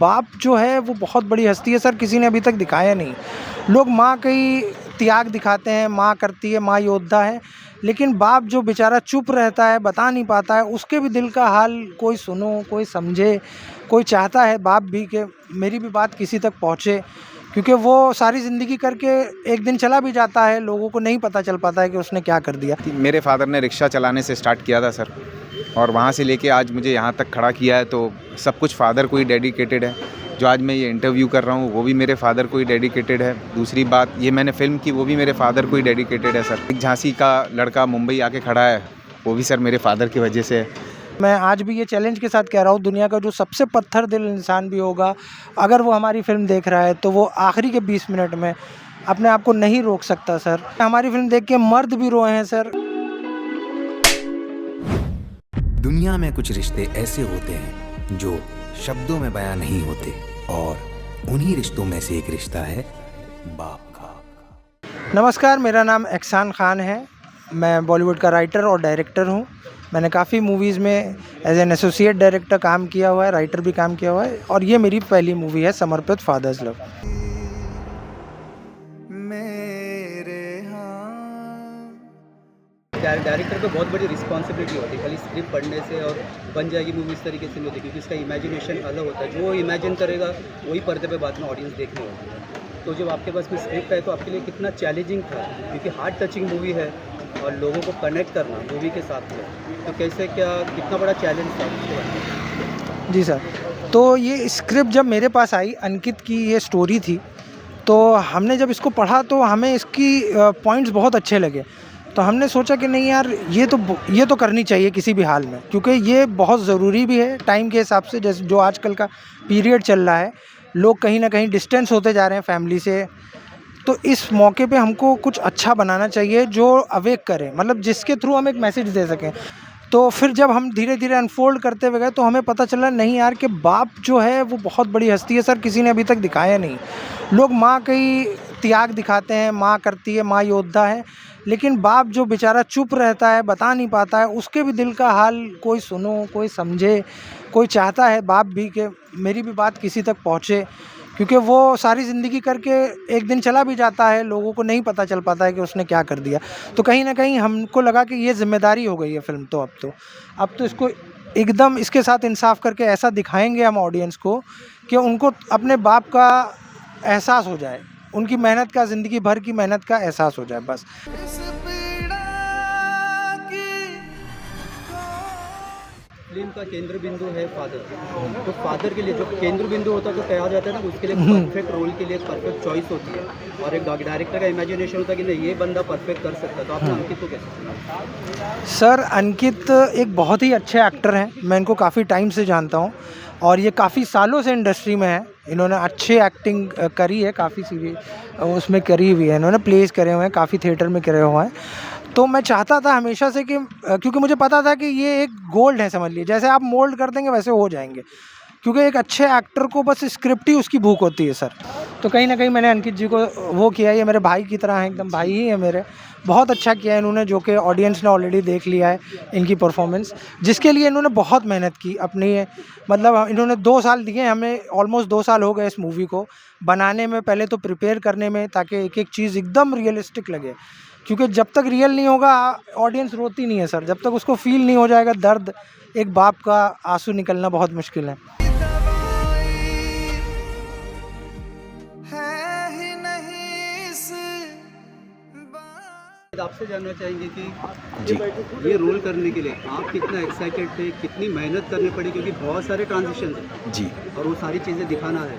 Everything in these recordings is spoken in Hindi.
बाप जो है वो बहुत बड़ी हस्ती है सर, किसी ने अभी तक दिखाया नहीं। लोग माँ का ही त्याग दिखाते हैं, माँ करती है, माँ योद्धा है, लेकिन बाप जो बेचारा चुप रहता है, बता नहीं पाता है, उसके भी दिल का हाल कोई सुनो, कोई समझे। कोई चाहता है बाप भी कि मेरी भी बात किसी तक पहुँचे, क्योंकि वो सारी ज़िंदगी करके एक दिन चला भी जाता है, लोगों को नहीं पता चल पाता है कि उसने क्या कर दिया। मेरे फादर ने रिक्शा चलाने से स्टार्ट किया था सर, और वहाँ से लेके आज मुझे यहाँ तक खड़ा किया है, तो सब कुछ फादर को ही डेडिकेटेड है। जो आज मैं ये इंटरव्यू कर रहा हूँ वो भी मेरे फादर को ही डेडिकेटेड है। दूसरी बात, ये मैंने फ़िल्म की वो भी मेरे फादर को ही डेडिकेटेड है सर। एक झांसी का लड़का मुंबई आके खड़ा है, वो भी सर मेरे फादर की वजह से है। मैं आज भी ये चैलेंज के साथ कह रहा हूँ, दुनिया का जो सबसे पत्थर दिल इंसान भी होगा, अगर वो हमारी फ़िल्म देख रहा है तो वो आखिरी के 20 मिनट में अपने आप को नहीं रोक सकता सर। हमारी फ़िल्म देख के मर्द भी रोए हैं सर। दुनिया में कुछ रिश्ते ऐसे होते हैं जो शब्दों में बयां नहीं होते, और उन्हीं रिश्तों में से एक रिश्ता है बाप का। नमस्कार, मेरा नाम एहसान खान है। मैं बॉलीवुड का राइटर और डायरेक्टर हूँ। मैंने काफ़ी मूवीज़ में एज एन एसोसिएट डायरेक्टर काम किया हुआ है, राइटर भी काम किया हुआ है, और ये मेरी पहली मूवी है समर्पित फादर्स लव। डायरेक्टर को बहुत बड़ी रिस्पॉन्सिबिलिटी होती है, खाली स्क्रिप्ट पढ़ने से और बन जाएगी मूवी इस तरीके से नहीं होती, क्योंकि इसका इमेजिनेशन अलग होता है। जो इमेजिन करेगा वही पर्दे पे बाद में ऑडियंस देखने होती है। तो जब आपके पास में स्क्रिप्ट है तो आपके लिए कितना चैलेंजिंग था, क्योंकि हार्ट टचिंग मूवी है और लोगों को कनेक्ट करना मूवी के साथ में, तो कैसे क्या कितना बड़ा चैलेंज था उसके बाद? जी सर, तो ये स्क्रिप्ट जब मेरे पास आई, अंकित की ये स्टोरी थी, तो हमने जब इसको पढ़ा तो हमें इसकी पॉइंट्स बहुत अच्छे लगे। तो हमने सोचा कि नहीं यार, ये तो करनी चाहिए किसी भी हाल में, क्योंकि ये बहुत ज़रूरी भी है टाइम के हिसाब से। जैसे जो आजकल का पीरियड चल रहा है, लोग कहीं ना कहीं डिस्टेंस होते जा रहे हैं फैमिली से, तो इस मौके पे हमको कुछ अच्छा बनाना चाहिए जो अवेक करे, मतलब जिसके थ्रू हम एक मैसेज दे सकें। तो फिर जब हम धीरे धीरे अनफोल्ड करते हुए गए तो हमें पता चला नहीं यार कि बाप जो है वो बहुत बड़ी हस्ती है सर, किसी ने अभी तक दिखाया नहीं। लोग माँ का ही त्याग दिखाते हैं, माँ करती है, माँ योद्धा है, लेकिन बाप जो बेचारा चुप रहता है, बता नहीं पाता है, उसके भी दिल का हाल कोई सुनो, कोई समझे। कोई चाहता है बाप भी कि मेरी भी बात किसी तक पहुँचे, क्योंकि वो सारी ज़िंदगी करके एक दिन चला भी जाता है, लोगों को नहीं पता चल पाता है कि उसने क्या कर दिया। तो कहीं ना कहीं हमको लगा कि ये ज़िम्मेदारी हो गई है फ़िल्म, तो अब तो इसको एकदम इसके साथ इंसाफ करके ऐसा दिखाएंगे हम ऑडियंस को कि उनको अपने बाप का एहसास हो जाए, उनकी मेहनत का, ज़िंदगी भर की मेहनत का एहसास हो जाए बस। फिल्म का केंद्र बिंदु है फादर, तो फादर के लिए जो केंद्र बिंदु होता है तो कहा जाता है ना, उसके लिए परफेक्ट रोल के लिए परफेक्ट चॉइस होती है, और एक डायरेक्टर का इमेजिनेशन होता है कि नहीं ये बंदा परफेक्ट कर सकता है। तो आपने अंकित को कैसे चुना? सर, अंकित एक बहुत ही अच्छे एक्टर हैं, मैं इनको काफ़ी टाइम से जानता हूँ, और ये काफ़ी सालों से इंडस्ट्री में है। इन्होंने अच्छी एक्टिंग करी है, काफ़ी सीरीज उसमें करी हुई है, इन्होंने प्लेस करे हुए हैं, काफ़ी थिएटर में करे हुए हैं। तो मैं चाहता था हमेशा से कि क्योंकि मुझे पता था कि ये एक गोल्ड है, समझ लीजिए, जैसे आप मोल्ड कर देंगे वैसे हो जाएंगे, क्योंकि एक अच्छे एक्टर को बस स्क्रिप्ट ही उसकी भूख होती है सर। तो कहीं ना कहीं मैंने अंकित जी को वो किया, ये मेरे भाई की तरह है, एकदम भाई ही है मेरे। बहुत अच्छा किया इन्होंने, जो कि ऑडियंस ने ऑलरेडी देख लिया है इनकी परफॉर्मेंस, जिसके लिए इन्होंने बहुत मेहनत की अपनी। मतलब इन्होंने 2 साल दिए हमें, ऑलमोस्ट 2 साल हो गए इस मूवी को बनाने में, पहले तो प्रिपेयर करने में, ताकि एक एक चीज़ एकदम रियलिस्टिक लगे, क्योंकि जब तक रियल नहीं होगा ऑडियंस रोती नहीं है सर, जब तक उसको फील नहीं हो जाएगा दर्द, एक बाप का आंसू निकलना बहुत मुश्किल है। आपसे जानना चाहेंगे कि ये रोल करने के लिए आप कितना एक्साइटेड थे, कितनी मेहनत करनी पड़ी, क्योंकि बहुत सारे ट्रांजिशन थे जी, और वो सारी चीज़ें दिखाना है,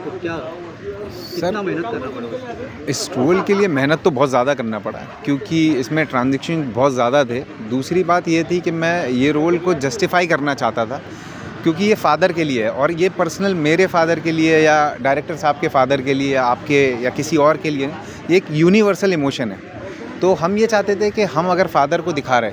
तो क्या कितना मेहनत करना पड़ा? इस रोल के लिए मेहनत तो बहुत ज़्यादा करना पड़ा, क्योंकि इसमें ट्रांजिशन बहुत ज़्यादा थे। दूसरी बात ये थी कि मैं ये रोल को जस्टिफाई करना चाहता था, क्योंकि ये फादर के लिए है, और ये पर्सनल मेरे फादर के लिए या डायरेक्टर साहब के फादर के लिए, आपके या किसी और के लिए, ये एक यूनिवर्सल इमोशन है। तो हम ये चाहते थे कि हम अगर फादर को दिखा रहे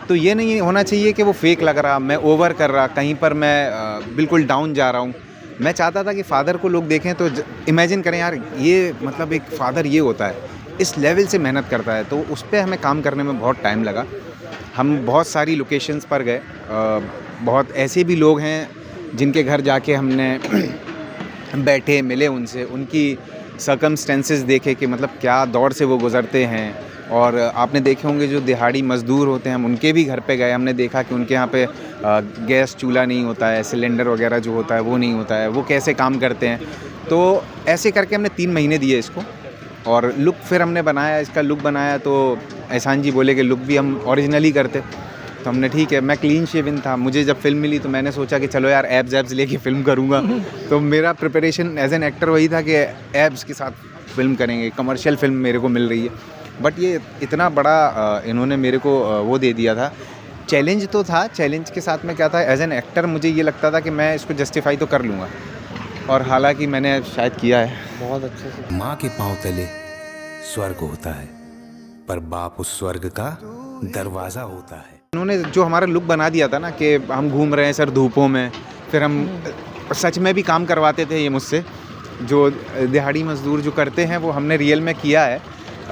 तो ये नहीं होना चाहिए कि वो फेक लग रहा, मैं ओवर कर रहा, कहीं पर मैं बिल्कुल डाउन जा रहा हूँ। मैं चाहता था कि फादर को लोग देखें तो इमेजिन करें यार, ये मतलब एक फादर ये होता है, इस लेवल से मेहनत करता है। तो उस पर हमें काम करने में बहुत टाइम लगा। हम बहुत सारी लोकेशंस पर गए, बहुत ऐसे भी लोग हैं जिनके घर जाके हमने बैठे, मिले उनसे, उनकी सर्कमस्टेंसेस देखे कि मतलब क्या दौर से वो गुज़रते हैं। और आपने देखे होंगे जो दिहाड़ी मज़दूर होते हैं, हम उनके भी घर पे गए, हमने देखा कि उनके यहाँ पे गैस चूल्हा नहीं होता है, सिलेंडर वगैरह जो होता है वो नहीं होता है, वो कैसे काम करते हैं। तो ऐसे करके हमने 3 महीने दिए इसको, और लुक फिर हमने बनाया, इसका लुक बनाया। तो एहसान जी बोले कि लुक भी हम ओरिजिनली करते, तो हमने ठीक है। मैं क्लीन शेविन था, मुझे जब फिल्म मिली तो मैंने सोचा कि चलो यार एब्स लेके फ़िल्म करूँगा। तो मेरा प्रिपरेशन एज एन एक्टर वही था कि एब्स के साथ फ़िल्म करेंगे, कमर्शियल फ़िल्म मेरे को मिल रही है। बट ये इतना बड़ा इन्होंने मेरे को वो दे दिया था, चैलेंज तो था। चैलेंज के साथ में क्या था, एज एन एक्टर मुझे ये लगता था कि मैं इसको जस्टिफाई तो कर लूँगा, और हालांकि मैंने शायद किया है बहुत अच्छे से। माँ के पांव तले स्वर्ग होता है, पर बाप उस स्वर्ग का दरवाज़ा होता है। उन्होंने जो हमारा लुक बना दिया था ना कि हम घूम रहे हैं सर धूपों में, फिर हम सच में भी काम करवाते थे ये मुझसे, जो दिहाड़ी मजदूर जो करते हैं वो हमने रियल में किया है।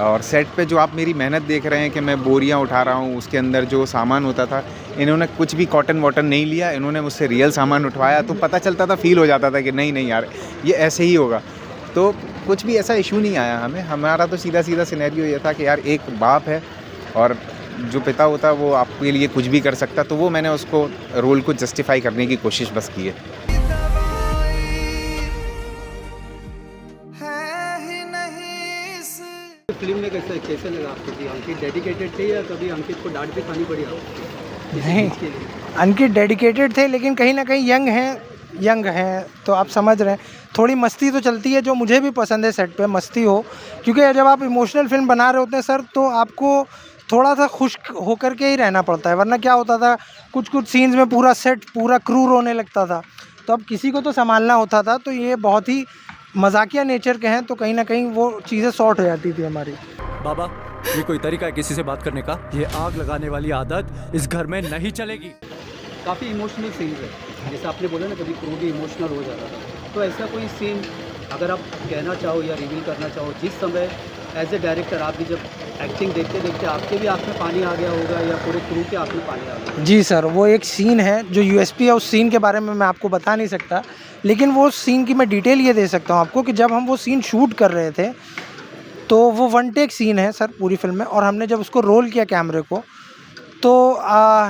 और सेट पे जो आप मेरी मेहनत देख रहे हैं कि मैं बोरियां उठा रहा हूँ, उसके अंदर जो सामान होता था, इन्होंने कुछ भी कॉटन वॉटन नहीं लिया, इन्होंने मुझसे रियल सामान उठवाया। तो पता चलता था, फील हो जाता था कि नहीं नहीं यार ये ऐसे ही होगा। तो कुछ भी ऐसा इशू नहीं आया हमें। हमारा तो सीधा सीधा सिनेरियो ये था कि यार एक बाप है और जो पिता होता है वो आपके लिए कुछ भी कर सकता, तो वो मैंने उसको रोल को जस्टिफाई करने की कोशिश बस की है। फिल्म में कैसे लगा आपको कि अंकित डेडिकेटेड थे या कभी अंकित को डांट भी खानी पड़ी आपको? नहीं, अंकित डेडिकेटेड थे, लेकिन कहीं ना कहीं यंग हैं तो आप समझ रहे हैं, थोड़ी मस्ती तो चलती है, जो मुझे भी पसंद है सेट पे मस्ती हो। क्योंकि जब आप इमोशनल फिल्म बना रहे होते हैं सर, तो आपको थोड़ा सा खुश होकर के ही रहना पड़ता है, वरना क्या होता था कुछ सीन्स में पूरा सेट पूरा क्रू रोने लगता था, तो अब किसी को तो संभालना होता था। तो ये बहुत ही मजाकिया नेचर के हैं, तो कहीं ना कहीं वो चीज़ें सॉर्ट हो जाती थी हमारी। बाबा, ये कोई तरीका है किसी से बात करने का? ये आग लगाने वाली आदत इस घर में नहीं चलेगी। काफ़ी इमोशनल सीन है, जैसे आपने बोला ना कभी क्रू भी इमोशनल हो जाता था, तो ऐसा कोई सीन अगर आप कहना चाहो या रिवील करना चाहो, जिस समय एज ए डायरेक्टर आप भी जब एक्टिंग देखते देखते आपके भी आँख में पानी आ गया होगा या पूरे क्रू के आँख में पानी आ गया? जी सर, वो एक सीन है जो यूएसपी है, उस सीन के बारे में मैं आपको बता नहीं सकता, लेकिन वो सीन की मैं डिटेल ये दे सकता हूँ आपको कि जब हम वो सीन शूट कर रहे थे, तो वो 1 टेक सीन है सर पूरी फिल्म में, और हमने जब उसको रोल किया कैमरे को, तो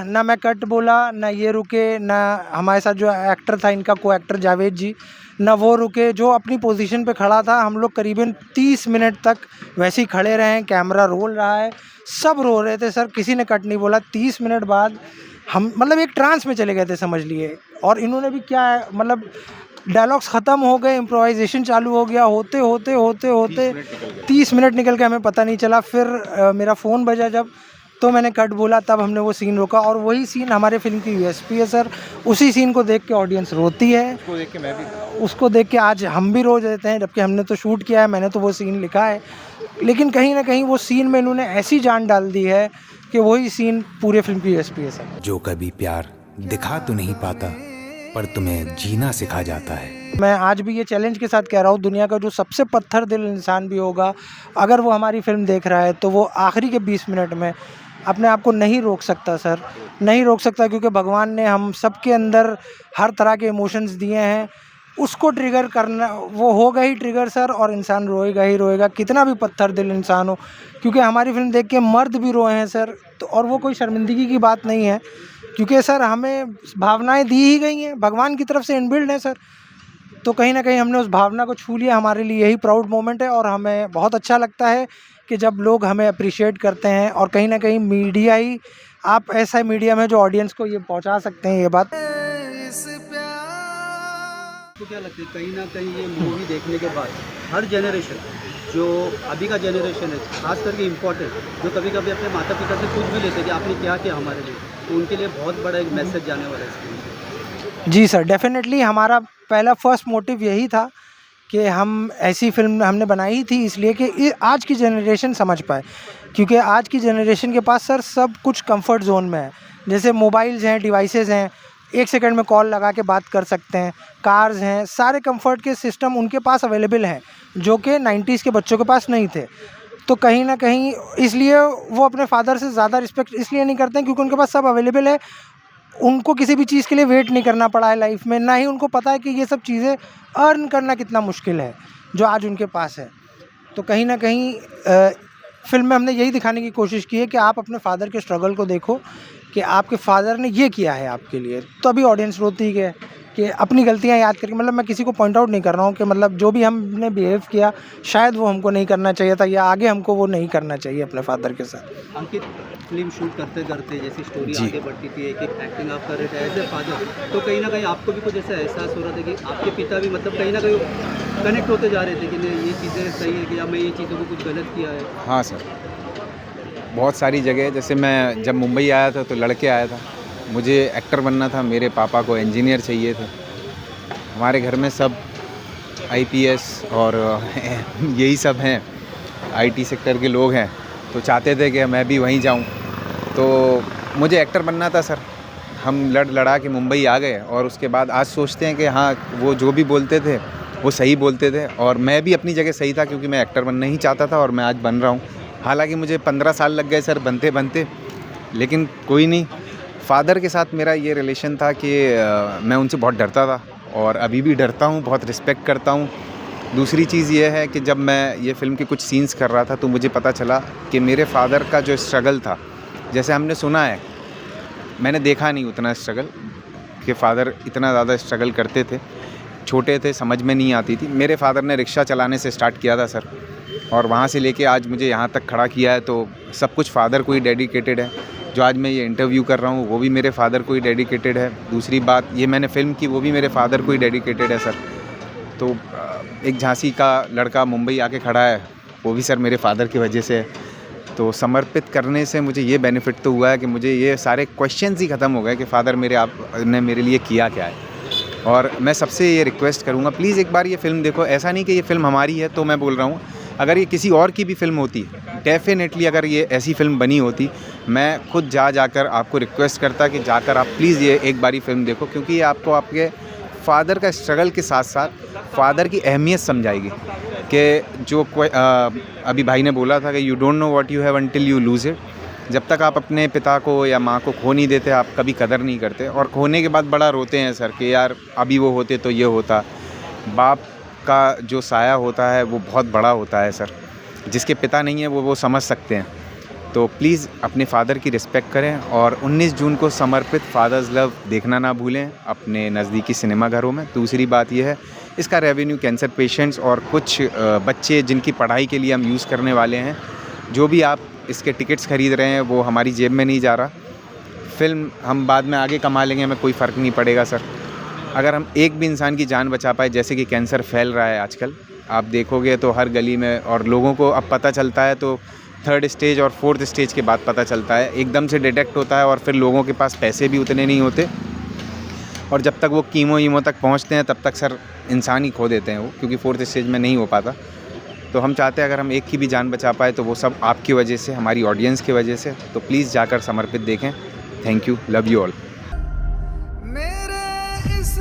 ना मैं कट बोला, ना ये रुके, ना हमारे साथ जो एक्टर था इनका को एक्टर जावेद जी, ना वो रुके, जो अपनी पोजीशन पे खड़ा था। हम लोग करीबन 30 मिनट तक वैसे ही खड़े रहे हैं, कैमरा रोल रहा है, सब रो रहे थे सर, किसी ने कट नहीं बोला। 30 मिनट बाद हम मतलब एक ट्रांस में चले गए थे समझ लिए, और इन्होंने भी क्या है मतलब डायलॉग्स ख़त्म हो गए, इम्प्रोवाइजेशन चालू हो गया, होते होते 30 मिनट निकल के हमें पता नहीं चला। फिर मेरा फ़ोन बजा जब, तो मैंने कट बोला, तब हमने वो सीन रोका, और वही सीन हमारे फिल्म की यूएसपी है सर। उसी सीन को देख के ऑडियंस रोती है, उसको देख के आज हम भी रो जाते हैं, जबकि हमने तो शूट किया है, मैंने तो वो सीन लिखा है, लेकिन कहीं ना कहीं वो सीन में इन्होंने ऐसी जान डाल दी है कि वही सीन पूरे फिल्म की यूएसपी है सर। जो कभी प्यार दिखा तो नहीं पाता, पर तुम्हें जीना सिखा जाता है। मैं आज भी ये चैलेंज के साथ कह रहा हूँ, दुनिया का जो सबसे पत्थर दिल इंसान भी होगा, अगर वो हमारी फिल्म देख रहा है, तो वो आखिरी के 20 मिनट में अपने आप को नहीं रोक सकता सर, नहीं रोक सकता, क्योंकि भगवान ने हम सबके अंदर हर तरह के इमोशंस दिए हैं। उसको ट्रिगर करना, वो होगा ही ट्रिगर सर, और इंसान रोएगा ही रोएगा, कितना भी पत्थर दिल इंसान हो। क्योंकि हमारी फिल्म देख के मर्द भी रोए हैं सर, तो और वो कोई शर्मिंदगी की बात नहीं है, क्योंकि सर हमें भावनाएं दी ही गई हैं, भगवान की तरफ से इनबिल्ड है सर। तो कहीं ना कहीं हमने उस भावना को छू लिया, हमारे लिए यही प्राउड मोमेंट है, और हमें बहुत अच्छा लगता है कि जब लोग हमें अप्रिशिएट करते हैं। और कहीं ना कहीं मीडिया ही, आप ऐसा मीडियम है जो ऑडियंस को ये पहुंचा सकते हैं ये बात। तो क्या लगता है कहीं ना कहीं ये मूवी देखने के बाद हर जनरेशन, जो अभी का जनरेशन है, खास करके इम्पोर्टेंट, जो कभी कभी अपने माता पिता से कुछ भी लेते कि आपने क्या किया हमारे लिए, तो उनके लिए बहुत बड़ा एक मैसेज जाने वाला है इसमें। जी सर, डेफिनेटली हमारा पहला फर्स्ट मोटिव यही था कि हम ऐसी फिल्म हमने बनाई थी इसलिए कि आज की जनरेशन समझ पाए, क्योंकि आज की जनरेशन के पास सर सब कुछ कंफर्ट जोन में है। जैसे मोबाइल्स हैं, डिवाइसेस हैं, 1 सेकंड में कॉल लगा के बात कर सकते हैं, कार्स हैं, सारे कंफर्ट के सिस्टम उनके पास अवेलेबल हैं, जो कि 90s के बच्चों के पास नहीं थे। तो कहीं ना कहीं इसलिए वो अपने फादर से ज़्यादा रिस्पेक्ट इसलिए नहीं करते हैं क्योंकि उनके पास सब अवेलेबल है। उनको किसी भी चीज़ के लिए वेट नहीं करना पड़ा है लाइफ में, ना ही उनको पता है कि ये सब चीज़ें अर्न करना कितना मुश्किल है जो आज उनके पास है। तो कहीं ना कहीं फ़िल्म में हमने यही दिखाने की कोशिश की है कि आप अपने फादर के स्ट्रगल को देखो कि आपके फादर ने ये किया है आपके लिए, तभी ऑडियंस रोती है कि अपनी गलतियाँ याद करके। मतलब मैं किसी को पॉइंट आउट नहीं कर रहा हूँ कि मतलब जो भी हमने बिहेव किया शायद वो हमको नहीं करना चाहिए था, या आगे हमको वो नहीं करना चाहिए अपने फादर के साथ। अंकित, फिल्म शूट करते करते जैसी स्टोरी जी। आगे बढ़ती थी, एक एक एक्टिंग आप कर रहे थे एज ए फादर, तो कहीं ना कहीं आपको भी कुछ ऐसा एहसास हो रहा था कि आपके पिता भी मतलब कहीं ना कहीं कनेक्ट होते जा रहे थे कि नहीं ये चीज़ें सही है कि या मैं ये चीज़ों को कुछ गलत किया है? हाँ सर, बहुत सारी जगह, जैसे मैं जब मुंबई आया था तो लड़के आया था, मुझे एक्टर बनना था, मेरे पापा को इंजीनियर चाहिए थे। हमारे घर में सब आईपीएस और यही सब हैं, आईटी सेक्टर के लोग हैं, तो चाहते थे कि मैं भी वहीं जाऊं। तो मुझे एक्टर बनना था सर। हम लड़ा के मुंबई आ गए और उसके बाद आज सोचते हैं कि हाँ, वो जो भी बोलते थे वो सही बोलते थे और मैं भी अपनी जगह सही था, क्योंकि मैं एक्टर बनना ही चाहता था और मैं आज बन रहा हूँ। हालांकि मुझे 15 साल लग गए सर बनते बनते, लेकिन कोई नहीं। फादर के साथ मेरा ये रिलेशन था कि मैं उनसे बहुत डरता था और अभी भी डरता हूँ, बहुत रिस्पेक्ट करता हूँ। दूसरी चीज़ ये है कि जब मैं ये फ़िल्म के कुछ सीन्स कर रहा था तो मुझे पता चला कि मेरे फादर का जो स्ट्रगल था, जैसे हमने सुना है, मैंने देखा नहीं उतना स्ट्रगल कि फ़ादर इतना ज़्यादा स्ट्रगल करते थे। छोटे थे, समझ में नहीं आती थी। मेरे फादर ने रिक्शा चलाने से स्टार्ट किया था सर, और वहाँ से लेके आज मुझे यहाँ तक खड़ा किया है, तो सब कुछ फादर को ही डेडिकेटेड है। जो आज मैं ये इंटरव्यू कर रहा हूँ वो भी मेरे फादर को ही डेडिकेटेड है। दूसरी बात, ये मैंने फ़िल्म की वो भी मेरे फादर को ही डेडिकेटेड है सर। तो एक झांसी का लड़का मुंबई आके खड़ा है, वो भी सर मेरे फादर की वजह से है। तो समर्पित करने से मुझे ये बेनिफिट तो हुआ है कि मुझे ये सारे क्वेश्चंस ही ख़त्म हो गए कि फ़ादर ने मेरे लिए किया क्या है। और मैं सबसे ये रिक्वेस्ट करूँगा, प्लीज़ एक बार ये फ़िल्म देखो। ऐसा नहीं कि ये फ़िल्म हमारी है तो मैं बोल रहा हूँ, अगर ये किसी और की भी फ़िल्म होती, डेफिनेटली अगर ये ऐसी फ़िल्म बनी होती, मैं खुद जाकर आपको रिक्वेस्ट करता कि जाकर आप प्लीज़ ये एक बारी फ़िल्म देखो, क्योंकि ये आपको आपके फादर का स्ट्रगल के साथ साथ फादर की अहमियत समझाएगी। कि जो अभी भाई ने बोला था कि you don't know what you have until you lose it. जब तक आप अपने पिता को या माँ को खो नहीं देते, आप कभी कदर नहीं करते, और खोने के बाद बड़ा रोते हैं सर कि यार अभी वो होते तो ये होता। बाप का जो साया होता है वो बहुत बड़ा होता है सर। जिसके पिता नहीं है वो समझ सकते हैं। तो प्लीज़ अपने फादर की रिस्पेक्ट करें, और 19 जून को समर्पित फादर्स लव देखना ना भूलें अपने नज़दीकी सिनेमाघरों में। दूसरी बात यह है, इसका रेवेन्यू कैंसर पेशेंट्स और कुछ बच्चे जिनकी पढ़ाई के लिए हम यूज़ करने वाले हैं, जो भी आप इसके टिकट्स ख़रीद रहे हैं वो हमारी जेब में नहीं जा रहा। फ़िल्म हम बाद में आगे कमा लेंगे, हमें कोई फ़र्क नहीं पड़ेगा सर। अगर हम एक भी इंसान की जान बचा पाए, जैसे कि कैंसर फैल रहा है आजकल, आप देखोगे तो हर गली में, और लोगों को अब पता चलता है तो 3rd स्टेज और 4th स्टेज के बाद पता चलता है, एकदम से डिटेक्ट होता है, और फिर लोगों के पास पैसे भी उतने नहीं होते, और जब तक वो कीमो तक पहुंचते हैं तब तक सर इंसान ही खो देते हैं वो, क्योंकि 4th स्टेज में नहीं हो पाता। तो हम चाहते हैं अगर हम एक की भी जान बचा पाए तो वो सब आपकी वजह से, हमारी ऑडियंस की वजह से। तो प्लीज़ जाकर समर्पित देखें। Thank you, love you all. मेरे इस